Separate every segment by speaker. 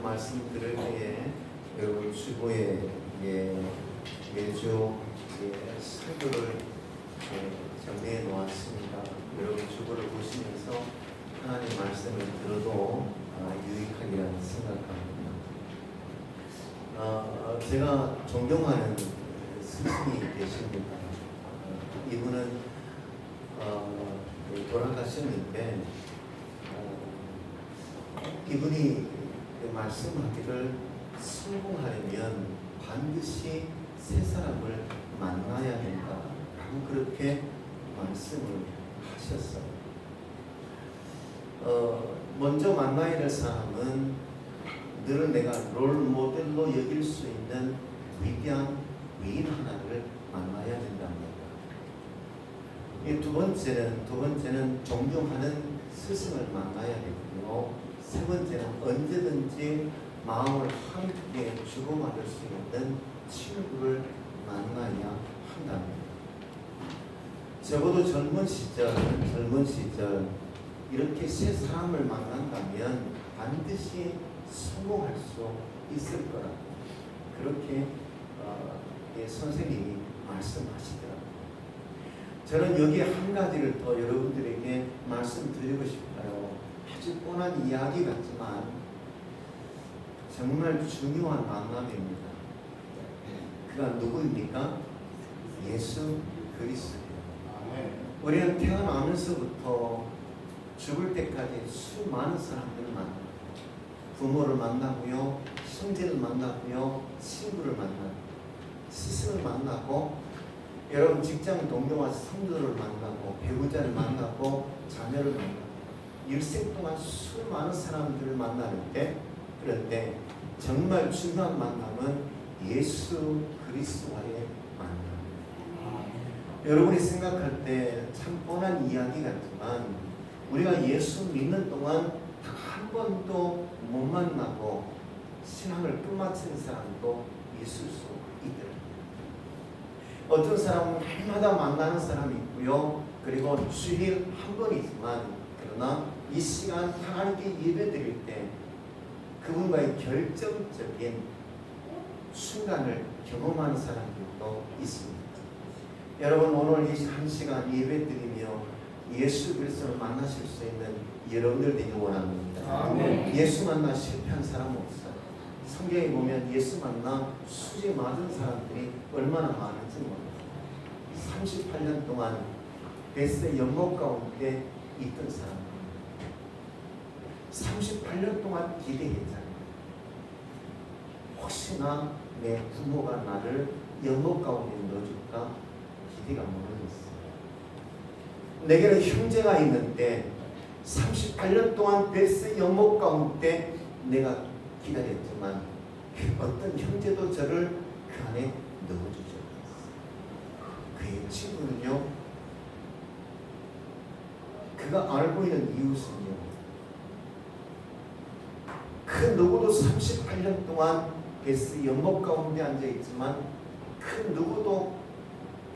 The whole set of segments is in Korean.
Speaker 1: 말씀 들을 때에 여러분 주보에 매주 설교를 정리해 놓았습니다. 여러분 주보를 보시면서 하나님 말씀을 들어도 유익하리라 생각합니다. 제가 존경하는 스승이 계십니다. 이분은 돌아가셨는데 이분이 말씀하기를 성공하려면 반드시 세 사람을 만나야 된다라고 그렇게 말씀을 하셨어요. 먼저 만나야 될 사람은 늘 내가 롤 모델로 여길 수 있는 위대한 위인 하나를 만나야 된답니다. 두 번째는 존경하는 스승을 만나야 되고요. 세 번째는 언제든지 마음을 함께 주고받을 수 있는 친구를 만나야 한답니다. 적어도 젊은 시절 이렇게 세 사람을 만난다면 반드시 성공할 수 있을 거라고 그렇게 선생님이 말씀하시더라고요. 저는 여기 한 가지를 더 여러분들에게 말씀드리고 싶어요. 아주 뻔한 이야기 같지만 정말 중요한 만남입니다. 그가 누구입니까? 예수 그리스도예요. 우리는 태어나면서부터 죽을 때까지 수많은 사람들을 만나요. 부모를 만나고요, 형제를 만나고요, 친구를 만나고, 스승을 만나고, 여러분 직장 동료와 성도를 만나고, 배우자를 만나고, 자녀를 만나고, 일생 동안 수많은 사람들을 만나는데, 그런데 정말 중요한 만남은 예수 그리스도와의 만남입니다. 여러분이 생각할 때 참 뻔한 이야기 같지만 우리가 예수 믿는 동안 한 번도 못 만나고 신앙을 끝마친 사람도 있을 수 있더라고요. 어떤 사람은 해마다 만나는 사람이 있고요. 그리고 주일 한 번이지만 그러나 이 시간 하나님께 예배드릴 때 그분과의 결정적인 순간을 경험하는 사람들도 있습니다. 여러분 오늘 이 한 시간 예배드리며 예수 그리스도를 만나실 수 있는 여러분들 되기 원합니다.
Speaker 2: 아멘.
Speaker 1: 예수 만나 실패한 사람 없어요. 성경에 보면 예수 만나 수지 맞은 사람들이 얼마나 많은지 몰라요. 38년 동안 베스의 연못 가운데 있던 사람 38년 동안 기대했잖아요. 혹시나 내 부모가 나를 연못 가운데 넣어줄까 기대가 모르겠어요. 내게는 형제가 있는데 38년 동안 베스 연못 가운데 내가 기다렸지만 어떤 형제도 저를 그 안에 넣어주지 않았어요. 그의 친구는요, 그가 알고 있는 이웃은요, 그 누구도 38년 동안 베스 연못 가운데 앉아있지만 그 누구도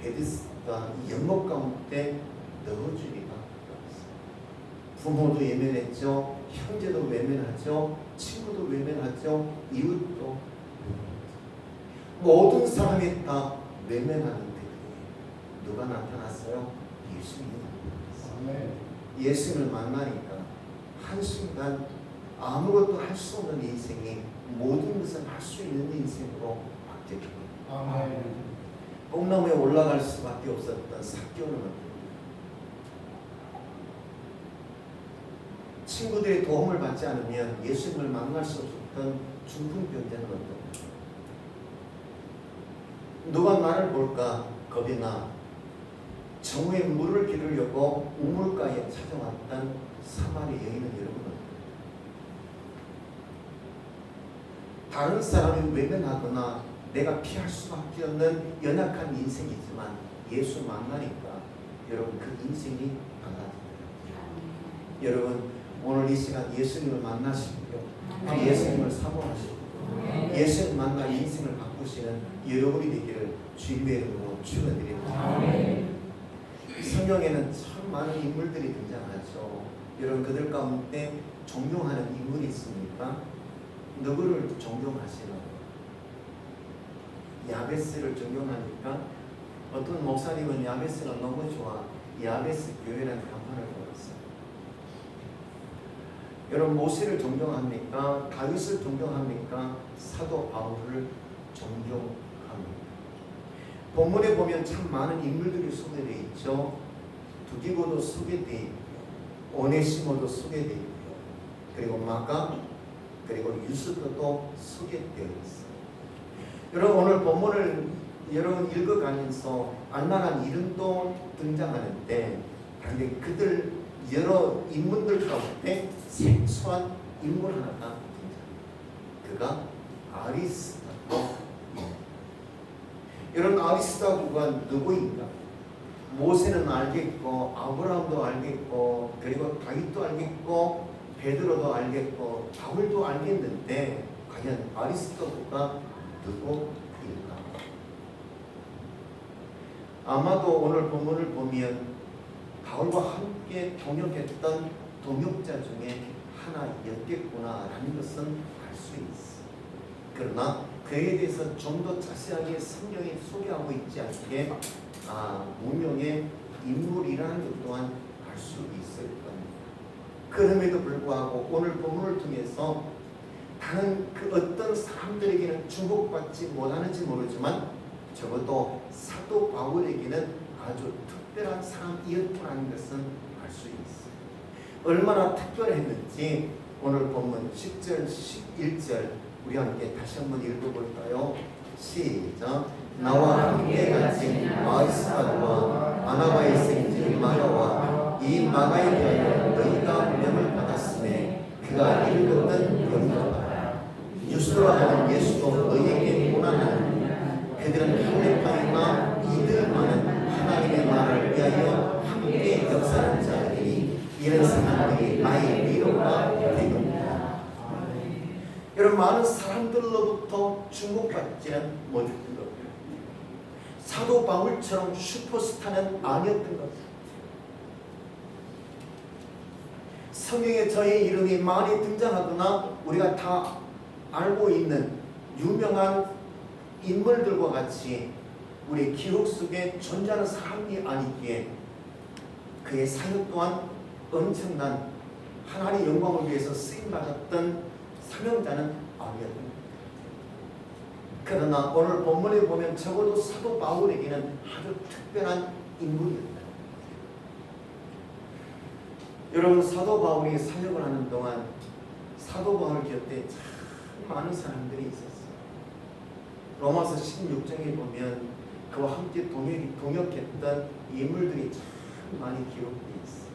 Speaker 1: 베스가 연못 가운데 넣어주기가 없어요. 부모도 외면했죠. 형제도 외면하죠. 친구도 외면하죠. 이웃도 외면하죠. 모든 사람이 다 외면하는데 누가 나타났어요? 예수님이 나타났어요. 예수님을 만나니까 한순간 아무것도 할 수 없는 인생이 모든 것을 할 수 있는 인생으로 바뀌었습니다. 꿈나무에 올라갈 수밖에 없었던 삭개오는 친구들의 도움을 받지 않으면 예수님을 만날 수 없었던 중풍병자는 어떤가? 누가 나를 볼까 겁이 나 정오에 물을 기르려고 우물가에 찾아왔던 사마리 여인은 여러분 다른 사람이 외면하거나 내가 피할 수밖에 없는 연약한 인생이지만 예수 만나니까 여러분 그 인생이 달라집니다. 여러분 오늘 이 시간 예수님을 만나시고요. 예수님을 사모하시고 예수님 만나 인생을 바꾸시는 여러분이 되기를 주님의 이름으로 축원드립니다. 성경에는 참 많은 인물들이 등장하죠. 여러분 그들 가운데 존경하는 인물이 있습니까? 누구를 존경하시나요? 야베스를 존경하니까 어떤 목사님은 야베스가 너무 좋아 야베스 교회라는 간판을 걸었어요. 여러분 모세를 존경합니까? 다윗을 존경합니까? 사도 바울을 존경합니다. 본문에 보면 참 많은 인물들이 소개되어 있죠. 두기고도 소개되어 있고요. 오네시모도 소개되어 있고요. 그리고 마가 그리고 유스도도 소개되어 있어요. 여러분 오늘 본문을 여러분 읽어가면서 알만한 이름도 등장하는데 그런데 그들 여러 인물들 가운데 생소한 인물 하나가 등장합니다. 그가 아리스타고. 여러분 아리스타고가 누구인가? 모세는 알겠고 아브라함도 알겠고 그리고 다윗도 알겠고 베드로도 알겠고 바울도 알겠는데 과연 아리스타고가 누구일까? 아마도 오늘 본문을 보면 바울과 함께 동역했던 동역자 중에 하나였겠구나라는 것은 알 수 있어. 그러나 그에 대해서 좀 더 자세하게 성경이 소개하고 있지 않게 무명의 인물이라는 것 또한 알 수 있을 겁니다. 그럼에도 불구하고 오늘 본문을 통해서 다른 그 어떤 사람들에게는 주목받지 못하는지 모르지만 적어도 사도 바울에게는 아주 특별한 사람이었구나는 것은 알 수 있어요. 얼마나 특별했는지 오늘 본문 10절, 11절 우리 함께 다시 한번 읽어볼까요? 시작. 나와 함께 갇힌 아리스타고와 바나바의 생질 마가와 이 마가에 대하여 너희가 명을 받았으며 그가 읽었던 권고가 유스도라 하는 예수도 너희에게 고난하느냐. 그들은 할례파이나 이들만은 하나님의 말을 위하여 함께 역사하는 자들이 이런 사람들이 나의 위로가 되겠다. 여러분 많은 사람들로부터 주목받지는 못했던 것. 사도 바울처럼 슈퍼스타는 아니었던 것. 성경에 저의 이름이 많이 등장하거나 우리가 다 알고 있는 유명한 인물들과 같이 우리 기록 속에 존재하는 사람이 아니기에 그의 사역 또한 엄청난 하나님의 영광을 위해서 쓰임받았던 사명자는 아니었던 것. 그러나 오늘 본문에 보면 적어도 사도 바울에게는 아주 특별한 인물이었다. 여러분 사도 바울이 사역을 하는 동안 사도 바울 곁에 참 많은 사람들이 있었어요. 로마서 16장에 보면 그와 함께 동역했던 인물들이 참 많이 기록되어 있어요.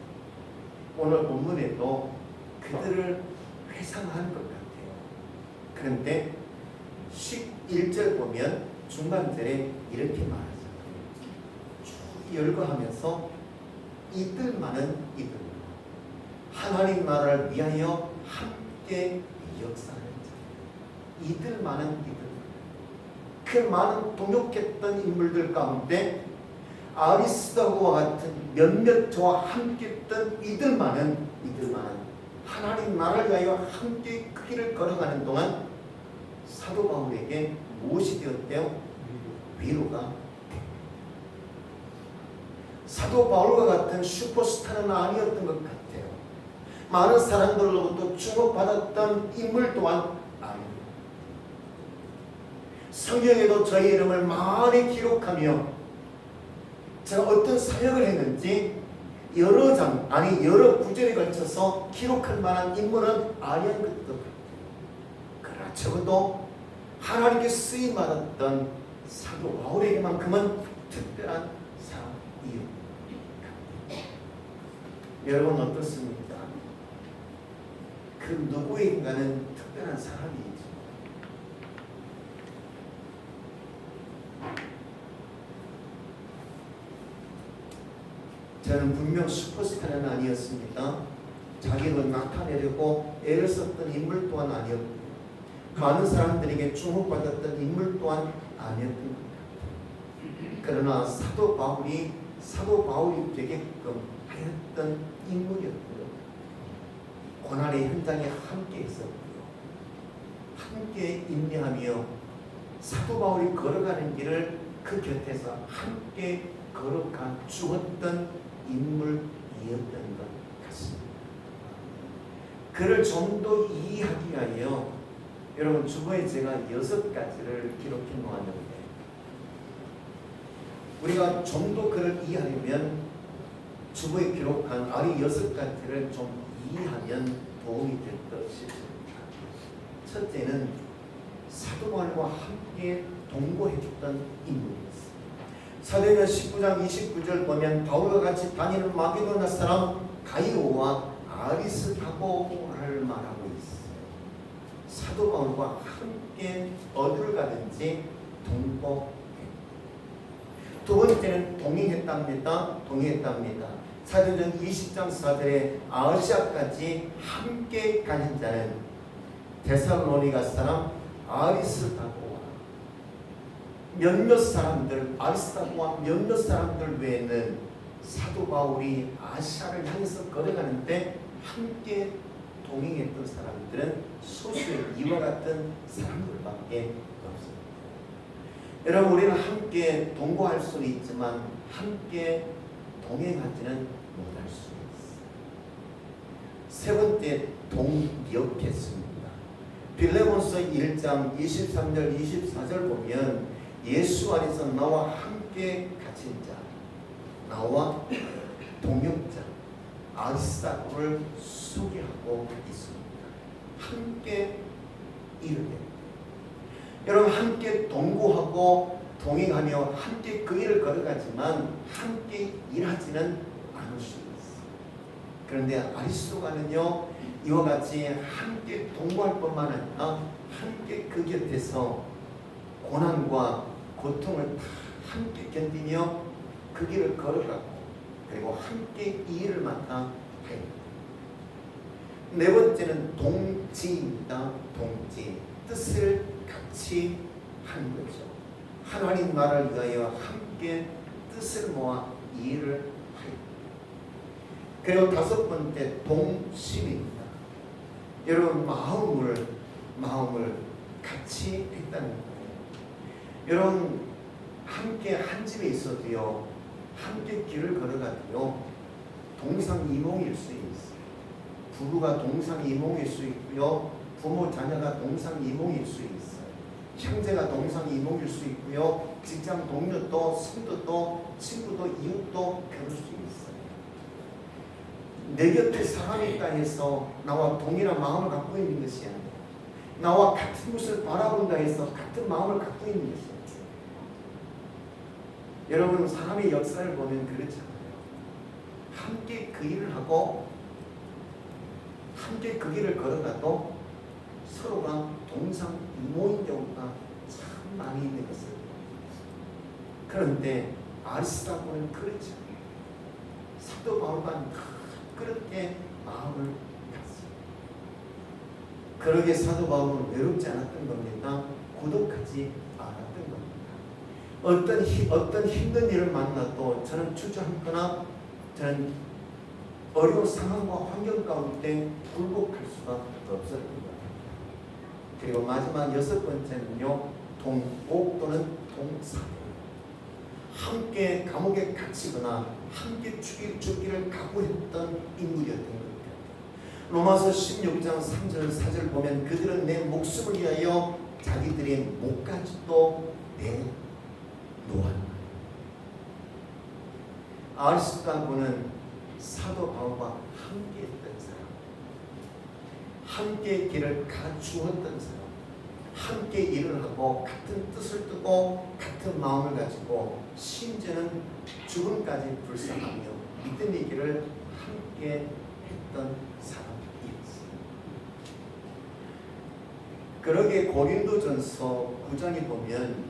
Speaker 1: 오늘 본문에도 그들을 회상한 것 같아요. 그런데 11절 보면 중간절에 이렇게 말하죠. 쭉 열거하면서 이들만은 이들 하나님 나라를 위하여 함께 역사하는 자. 이들만은 이들. 그 많은 동역했던 인물들 가운데 아리스타고와 같은 몇몇 저와 함께 했던 이들만은 하나님 나라를 위하여 함께 그 길을 걸어가는 동안 사도 바울에게 무엇이 되었대요? 위로가. 사도 바울과 같은 슈퍼스타는 아니었던 것 같아요. 많은 사람들로부터 주목받았던 인물 또한 아닙니다. 성경에도 저희 이름을 많이 기록하며 제가 어떤 사역을 했는지 여러 장, 아니 여러 구절에 걸쳐서 기록할 만한 인물은 아니었던 것 같아요. 그러나 적어도 하나님께 쓰임받았던 사도 바울에게만큼은 특별한 사람이요. 여러분 어떻습니까? 그 누구인가는 특별한 사람이죠. 저는 분명 슈퍼스타는 아니었습니다. 자기를 나타내려고 애를 썼던 인물 또한 아니었고 많은 사람들에게 주목받았던 인물 또한 아니었던 겁니다. 그러나 사도 바울이 되게끔 하였던 인물이었고요. 고난의 현장에 함께 있었고요. 함께 인내하며 사도 바울이 걸어가는 길을 그 곁에서 함께 걸어가 주었던 인물이었던 것 같습니다. 그를 좀 더 이해하기 위하여 여러분 주보에 제가 6가지를 기록해 놓았는데 우리가 좀 더 그를 이해하려면 주보에 기록한 아리 6가지를 좀 이해하면 도움이 될 듯 싶습니다. 첫째는 사도 바울과 함께 동거했던 인물이었습니다. 사도행전 19장 29절 보면 바울과 같이 다니는 마게도냐 사람 가이오와 아리스다고를 말하고 있어요. 사도 바울과 함께 어디를 가든지 동거했다. 두 번째는 동행했답니다. 사도행전 20장 4절에 아시아까지 함께 가는 자는 데살로니가 사람 아리스다고와 몇몇 사람들, 아리스다고와 몇몇 사람들 외에는 사도 바울이 아시아를 향해서 걸어가는데 함께 동행했던 사람들은 소수의 이와 같은 사람들밖에 없습니다. 여러분 우리는 함께 동거할 수는 있지만 함께 동행하지는 못할 수 있어요. 세 번째, 동역했습니다. 빌레몬서 1장 23절 24절 보면 예수 안에서 나와 함께 갇힌 자, 나와 동역자 아리스다고를 소개하고 있습니다. 함께 일을 해. 여러분 함께 동거하고 동행하며 함께 그 일을 걸어가지만 함께 일하지는 않을 수 있어요. 그런데 아리스도가는요 이와 같이 함께 동거할 뿐만 아니라 함께 그 곁에서 고난과 고통을 다 함께 견디며 그 길을 걸어가고 그리고 함께 이 일을 맡아 합니다. 네 번째는 동지입니다. 동지. 뜻을 같이 하는 거죠. 하나님 나라를 위하여 함께 뜻을 모아 이 일을 합니다. 그리고 다섯 번째 동심입니다. 여러분 마음을 같이 했다는 거예요. 여러분 함께 한 집에 있어도요 함께 길을 걸어가도요 동상이몽일 수 있어요. 부부가 동상이몽일 수 있고요 부모 자녀가 동상이몽일 수 있어요. 형제가 동상이몽일 수 있고요 직장 동료도 성도도 친구도 이웃도 그럴 수 있어요. 내 곁에 사람이 있다 해서 나와 동일한 마음을 갖고 있는 것이 아니라 나와 같은 것을 바라본다 해서 같은 마음을 갖고 있는 것이 아니라 여러분 사람의 역사를 보면 그렇잖아요. 함께 그 일을 하고 함께 그 길을 걸어가도 서로가 동상이몽인 경우가 참 많이 있는 것을 그런데 아리스다고는 그렇지 않아요. 사도 바울과 그렇게 마음을 갖습니다. 그러게 사도 바울은 외롭지 않았던 겁니다. 고독하지 않았던 겁니다. 어떤 힘든 일을 만나도 저는 주저앉거나 저는 어려운 상황과 환경 가운데 굴복할 수가 없었던 겁니다. 그리고 마지막 여섯 번째는요, 동옥 또는 동사대. 함께 감옥에 갇히거나 함께 죽기를 각오했던 인물이었던 겁니다. 로마서 16장 3절 4절 보면 그들은 내 목숨을 위하여 자기들의 목까지도 내놓았다. 아리스도부는 사도 바울과 함께했던 사람, 함께 길을 가주었던 사람, 함께 일을 하고 같은 뜻을 뜨고 같은 마음을 가지고 심지어는 죽음까지 불쌍하며 믿음의 길을 함께 했던 사람이었습니다. 그러게 고린도전서 9장에 보면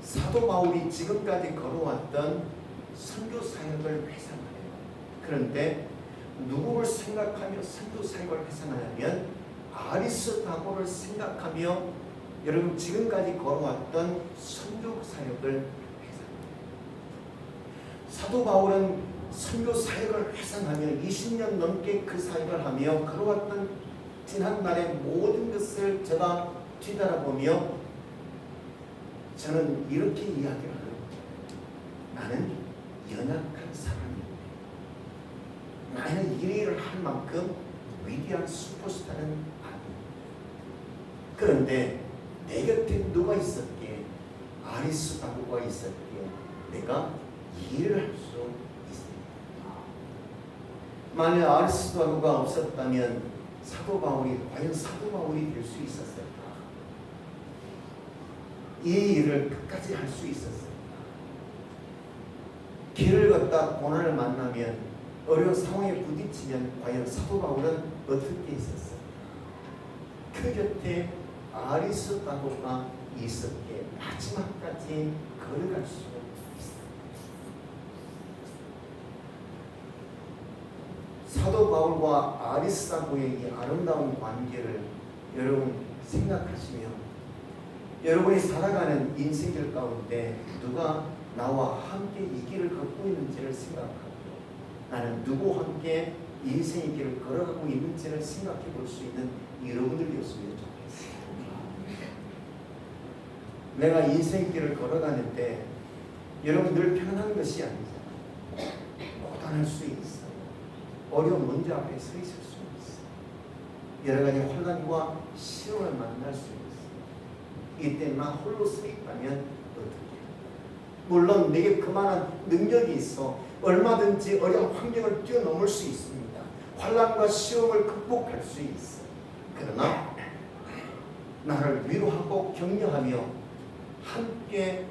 Speaker 1: 사도 바울이 지금까지 걸어왔던 선교 사역을 회상해요. 그런데 누구를 생각하며 선교 사역을 회상하냐면 아리스다고를 생각하며 여러분 지금까지 걸어왔던 선교 사역을 회상합니다. 사도 바울은 선교 사역을 회상하며 20년 넘게 그 사역을 하며 걸어왔던 지난날의 모든 것을 제가 뒤돌아보며 저는 이렇게 이야기를 합니다. 나는 연약한 사람입니다. 나는 이 일을 할 만큼 위대한 슈퍼스타는 아닙니다. 그런데 내 곁에 누가 있었기에, 아리스토텔레스가 있었기에 내가 이 일을 할 수 있습니다. 만일 아리스토텔레스가 없었다면 사도 바울이 과연 사도 바울이 될 수 있었을까? 이 일을 끝까지 할 수 있었을까? 길을 걷다 고난을 만나면, 어려운 상황에 부딪히면 과연 사도 바울은 어떻게 있었을까? 그 곁에 아리스토텔레스가 있었기에 마지막까지 걸어갈 수 있습니다. 사도 바울과 아리스토텔레스의 이 아름다운 관계를 여러분 생각하시며 여러분이 살아가는 인생길 가운데 누가 나와 함께 이 길을 걷고 있는지를 생각하고 나는 누구와 함께 인생의 길을 걸어가고 있는지를 생각해 볼 수 있는 여러분들이었으면 좋겠습니다. 내가 인생길을 걸어가는데 여러분 늘 편안한 것이 아니잖아요. 고단할 수 있어요. 어려운 문제 앞에 서 있을 수 있어요. 여러 가지 혼란과 시험을 만날 수 있어요. 이때 나 홀로 서 있다면 어떻게 해요? 물론 내게 그만한 능력이 있어 얼마든지 어려운 환경을 뛰어넘을 수 있습니다. 환란과 시험을 극복할 수 있어요. 그러나 나를 위로하고 격려하며 함께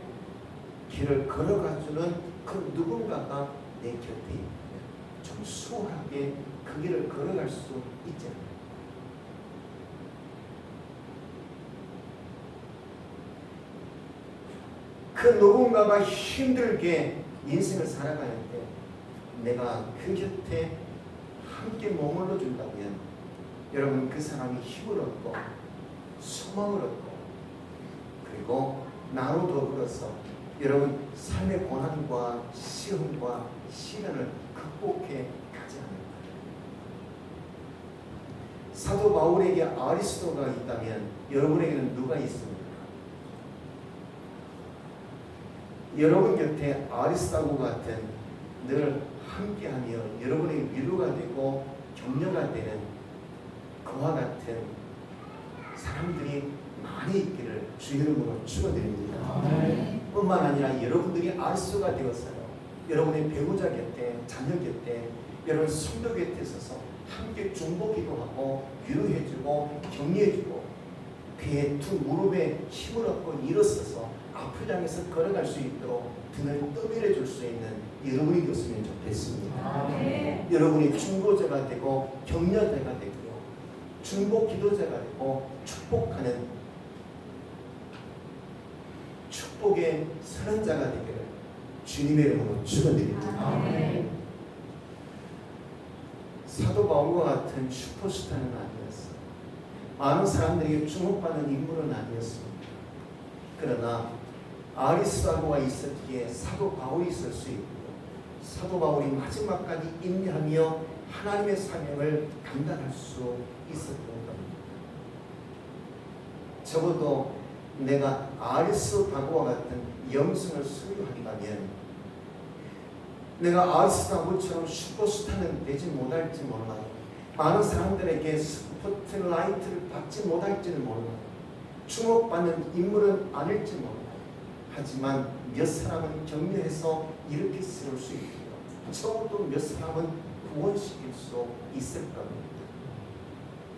Speaker 1: 길을 걸어가주는 그 누군가가 내 곁에 있다면 좀 수월하게 그 길을 걸어갈 수 있잖아요. 그 누군가가 힘들게 인생을 살아가는데 내가 그 곁에 함께 머물러 준다면 여러분 그 사람이 힘을 얻고 소망을 얻고 그리고 나로 더불어서 여러분 삶의 고난과 시험과 시련을 극복해 가지 않을까. 사도 바울에게 아리스토가 있다면 여러분에게는 누가 있습니까? 여러분 곁에 아리스토텔레스 같은 늘 함께하며 여러분의 위로가 되고 격려가 되는 그와 같은 사람들이 많이 있기를 주 이름으로 축원드립니다. 뿐만 아니라 여러분들이 아리스토가 되었어요. 여러분의 배우자 곁에, 자녀 곁에, 여러분 성도 곁에 있어서 함께 중보기도 하고 위로해주고 격려해주고 그의 두 무릎에 힘을 얻고 일어서서 앞을 향해서 걸어갈 수 있도록 등을 떠밀어 줄 수 있는 여러분이 되었으면 좋겠습니다. 여러분이 중보자가 되고 격려자가 되고요. 중보 기도자가 되고 축복하는 축복의 선언자가 되기를 주님의 이름으로 축원드립니다. 사도 바울과 같은 슈퍼스타는 아니었어. 많은 사람들에게 주목받는 인물은 아니었습니다. 그러나 아리스토텔레스가 있었기에 사도 바울이 있을 수 있고 사도 바울이 마지막까지 인내하며 하나님의 사명을 감당할 수 있었던 겁니다. 적어도 내가 아리스토텔레스와 같은 영성을 소유한다면 내가 아리스토텔레스처럼 슈퍼스타는 되지 못할지 몰라요. 많은 사람들에게 스포트라이트를 받지 못할지는 몰라요. 주목받는 인물은 아닐지 몰라요. 하지만 몇 사람은 격려해서 이렇게 세울 수 있고요. 적어도 몇 사람은 구원시킬 수 있을 겁니다.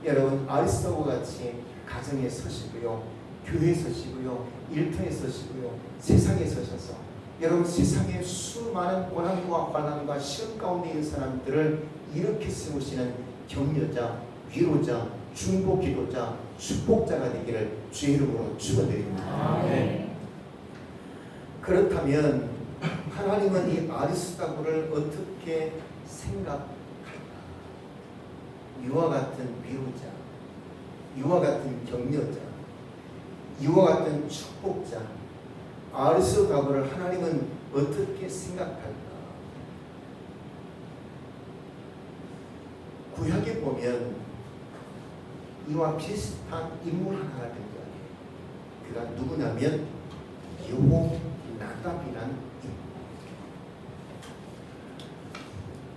Speaker 1: 여러분 아리스토텔레스와 같이 가정에 서시고요. 교회에 서시고요. 일터에 서시고요. 세상에 서셔서 여러분 세상에 수많은 고난과 환난과 시험 가운데 있는 사람들을 이렇게 세우시는 격려자, 위로자, 중보 기도자, 축복자가 되기를 주의 이름으로 축원드립니다. 그렇다면 하나님은 이 아리스토텔레스를 어떻게 생각할까? 이와 같은 위로자, 이와 같은 격려자, 이와 같은 축복자, 아리스토텔레스를 하나님은 어떻게 생각할까? 구약에 보면 이와 비슷한 인물 하나가 등장해요. 그가 누구냐면 여호나답이라는 인물.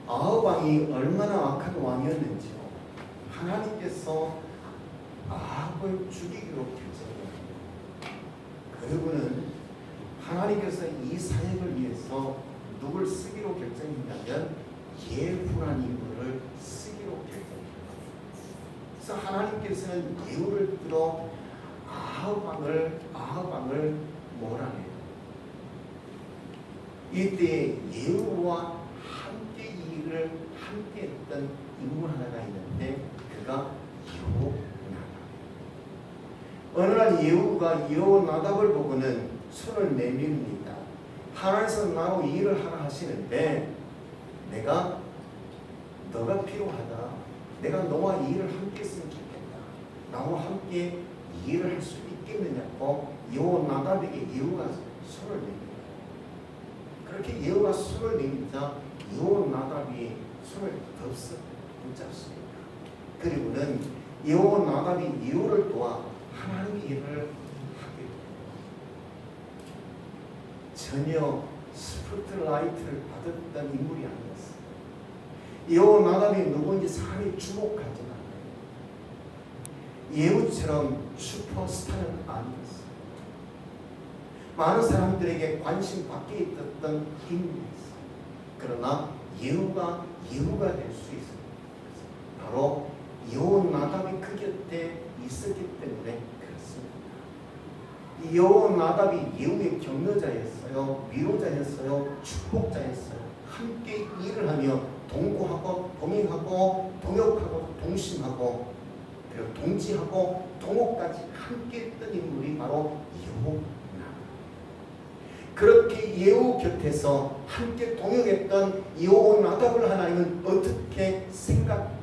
Speaker 1: 아합 왕이 얼마나 악한 왕이었는지요. 하나님께서 아합을 죽이기로 결정합니다. 그리고는 하나님께서 이 사역을 위해서 누굴 쓰기로 결정했냐면 예후라는 인물을 쓰기로 결정합니다. 그래서 하나님께서는 예후를 들어 아합 왕을 몰아내요. 이때 예후와 함께 이 일을 함께 했던 인물 하나가 있는데 그가 여호나답. 어느 날 예후가 여호나답을 보고는 손을 내밉니다. 하나님께서 나로 이 일을 하라 하시는데 내가 너가 필요하다. 내가 너와 이 일을 함께 했으면 좋겠다. 나와 함께 이 일을 할 수 있겠느냐고 여호나답에게 예후가 손을 내밉니다. 그렇게 예후가 손을 내밀자 여호나답이 손을 덥석 붙잡습니다. 그리고는 여호나답이 예후를 도와 하나님의 일을 하게 됩니다. 전혀 스포트라이트를 받았던 인물이 아니었어요. 여호나답이 누구인지 사람이 주목하지 않아요. 예후처럼 슈퍼스타는 아니었어요. 많은 사람들에게 관심 밖에 있었던 인물이었어요. 그러나 예후가 될 수 있어요. 바로 여호나답이 그 곁에 있었기 때문에 그렇습니다. 여호나답이 예후의 격려자였어요. 위로자였어요. 축복자였어요. 함께 일을 하며 동거하고 동행하고 동역하고 동심하고 그리고 동지하고 동업까지 함께 했던 인물이 바로 여호나답. 그렇게 예후 곁에서 함께 동역했던 여호나답을 하나님은 어떻게 생각하십니까?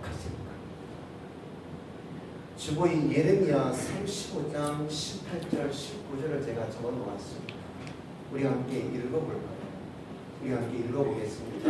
Speaker 1: 주보인 예레미야 35장 18절 19절을 제가 적어놓았습니다. 우리 함께 읽어볼까요? 우리 함께 읽어보겠습니다.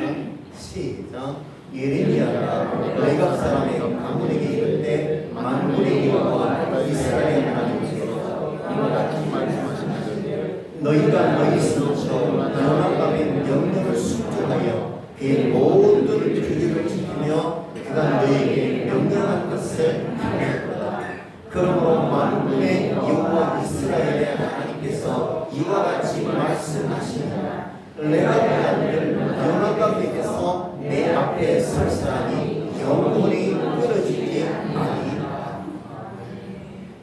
Speaker 1: 시작. 예레미야가 레갑 사람의 가문에게 이르되 만군의 여호와 이스라엘 하나님께서 이와 같이 말씀하시는데 너희가 너희 스스로 여호나답의 명령을 순종하여 그의 모든 규례를 지키며 그가 너희에게 명령한 것을 행할 거다. 그러므로 만군의 여호와 이스라엘의 하나님께서 이와 같이 말씀하시느니라. 레갑의 아들 여호나답에게서 내 앞에 설 사람이 영원히 끊어지지 아니하리라.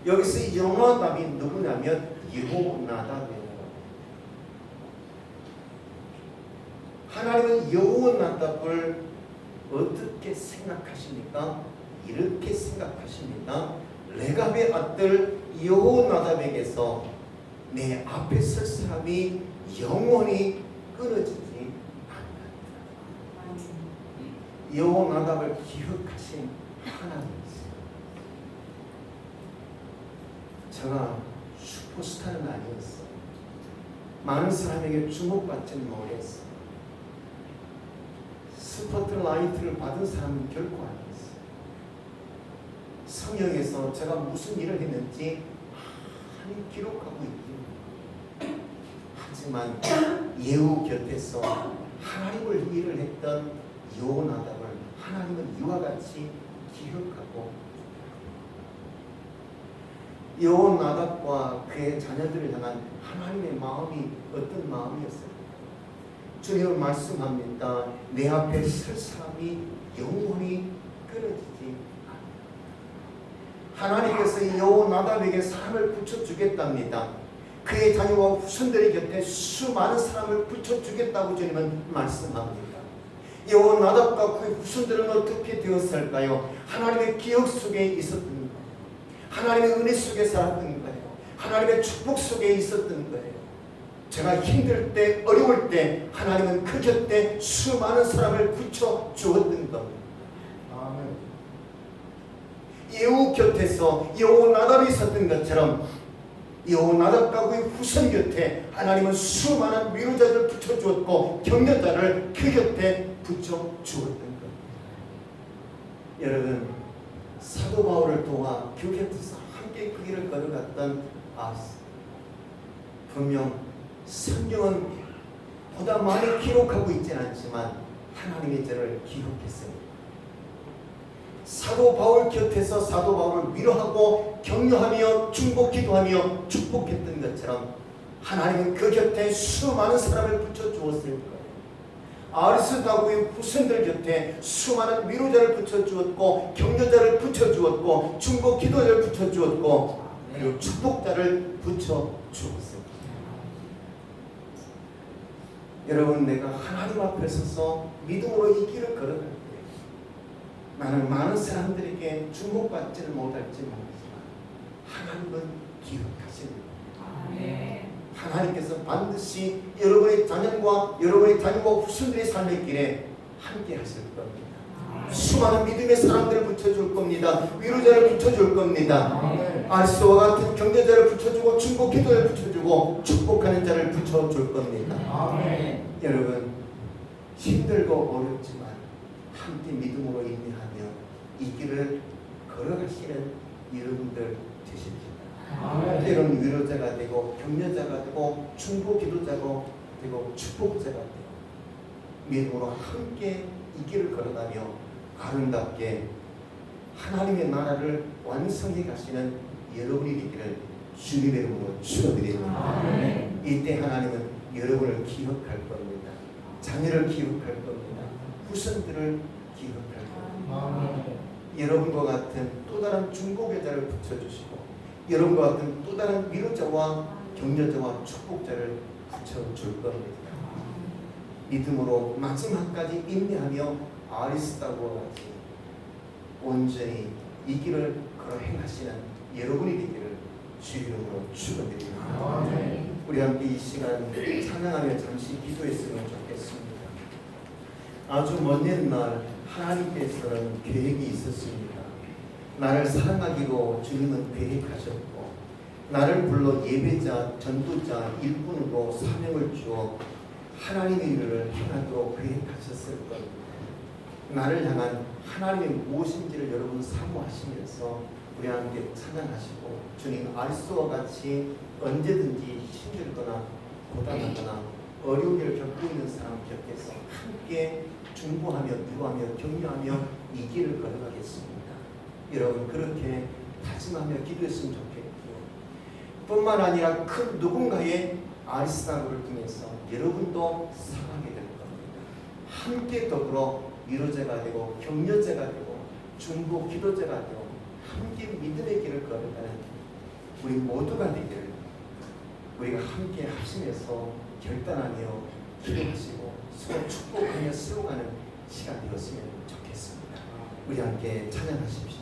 Speaker 1: 여기서 여호나답이 누구냐면 여호나답이에요. 하나님은 여호나답을 어떻게 생각하십니까? 이렇게 생각하십니다. 레갑의 아들 여호나답에게서 내 앞에 설 사람이 영원히 끊어지지 않는다. 여호나답을 기억하신 하나님이세요. 제가 슈퍼스타는 아니었어요. 많은 사람에게 주목받지는 못했어요. 스포트라이트를 받은 사람은 결코 아니었어요. 성경에서 제가 무슨 일을 했는지 많이 기록하고 있습니다. 하지만 예후 곁에서 하나님을 일을 했던 여호나답을 하나님은 이와 같이 기억하고 여호나답과 그의 자녀들을 향한 하나님의 마음이 어떤 마음이었을까? 주님은 말씀합니다. 내 앞에 설 사람이 영원히 끊어지지 않는다. 하나님께서 여호나답에게 사람을 붙여주겠답니다. 그의 자녀와 후손들의 곁에 수많은 사람을 붙여주겠다고 주님은 말씀합니다. 여호나답과 그의 후손들은 어떻게 되었을까요? 하나님의 기억 속에 있었던 거예요. 하나님의 은혜 속에 살았던 거예요. 하나님의 축복 속에 있었던 거예요. 제가 힘들 때, 어려울 때 하나님은 그 곁에 수많은 사람을 붙여주었던 겁니다. 아멘. 예후 곁에서 여호나답이 있었던 것처럼 여호나답과 그의 후손 곁에 하나님은 수많은 위로자를 붙여주었고 격려자를 그 곁에 붙여주었던 겁니다. 여러분, 사도 바울을 도와 그 곁에서 함께 그 길을 걸어갔던 분명 성경은 보다 많이 기록하고 있지는 않지만 하나님의 저를 기억했습니다. 사도 바울 곁에서 사도 바울을 위로하고 격려하며 중보 기도하며 축복했던 것처럼 하나님은 그 곁에 수많은 사람을 붙여주었을 거예요. 아리스도하고의 후손들 곁에 수많은 위로자를 붙여주었고 격려자를 붙여주었고 중보 기도자를 붙여주었고 그리고 축복자를 붙여주었습니다. 여러분, 내가 하나님 앞에 서서 믿음으로 이 길을 걸어갈 때 나는 많은 사람들에게 주목받지는 못할지 모르지만 하나님은 기억하십니다. 하나님께서 반드시 여러분의 자녀과 여러분의 자녀와 후손들의 삶의 길에 함께 하실 겁니다. 수많은 믿음의 사람들을 붙여줄 겁니다. 위로자를 붙여줄 겁니다. 아리스도와 같은 격려자를 붙여주고 중보 기도를 붙여주고 축복하는 자를 붙여줄 겁니다. 여러분, 힘들고 어렵지만 함께 믿음으로 인내하며 이 길을 걸어가시는 여러분들 되십시오. 때로는 위로자가 되고 격려자가 되고 중보 기도자가 되고 축복자가 되고 믿음으로 함께 이 길을 걸어가며 아름답게 하나님의 나라를 완성해 가시는 여러분이 되기를 주님의 이름으로 축원드립니다. 이때 하나님은 여러분을 기억할 겁니다. 자녀를 기억할 겁니다. 후손들을 기억할 겁니다. 여러분과 같은 또 다른 중보자를 붙여주시고 여러분과 같은 또 다른 위로자와 격려자와 축복자를 붙여줄 겁니다. 믿음으로 마지막까지 인내하며 아리스도와 같이 온전히 이 길을 걸어 행하시는 여러분이 되기를 주 이름으로 축원드립니다. 우리 함께 이 시간 찬양하며 잠시 기도했으면 좋겠습니다. 아주 먼 옛날 하나님께서는 계획이 있었습니다. 나를 사랑하기로 주님은 계획하셨고 나를 불러 예배자, 전도자, 일꾼으로 사명을 주어 하나님의 일을 행하도록 계획하셨을 겁니다. 나를 향한 하나님의 무엇인지를 여러분 사모하시면서 우리 함께 찬양하시고 주님 아리스도와 같이 언제든지 힘들거나 고단하거나 어려운 일을 겪고 있는 사람 곁에서 함께 중보하며 위로하며 격려하며 이 길을 걸어가겠습니다. 여러분 그렇게 다짐하며 기도했으면 좋겠고요. 뿐만 아니라 큰 누군가의 아리스도를 통해서 여러분도 살아가게 될 겁니다. 함께 더불어 위로자가 되고 격려자가 되고 중보 기도자가 되고 함께 믿음의 길을 걸어가는 우리 모두가 되기를 우리가 함께 하시면서 결단하며 기도하시고 서로 축복하며 세워가는 시간 되었으면 좋겠습니다. 우리 함께 찬양하십시오.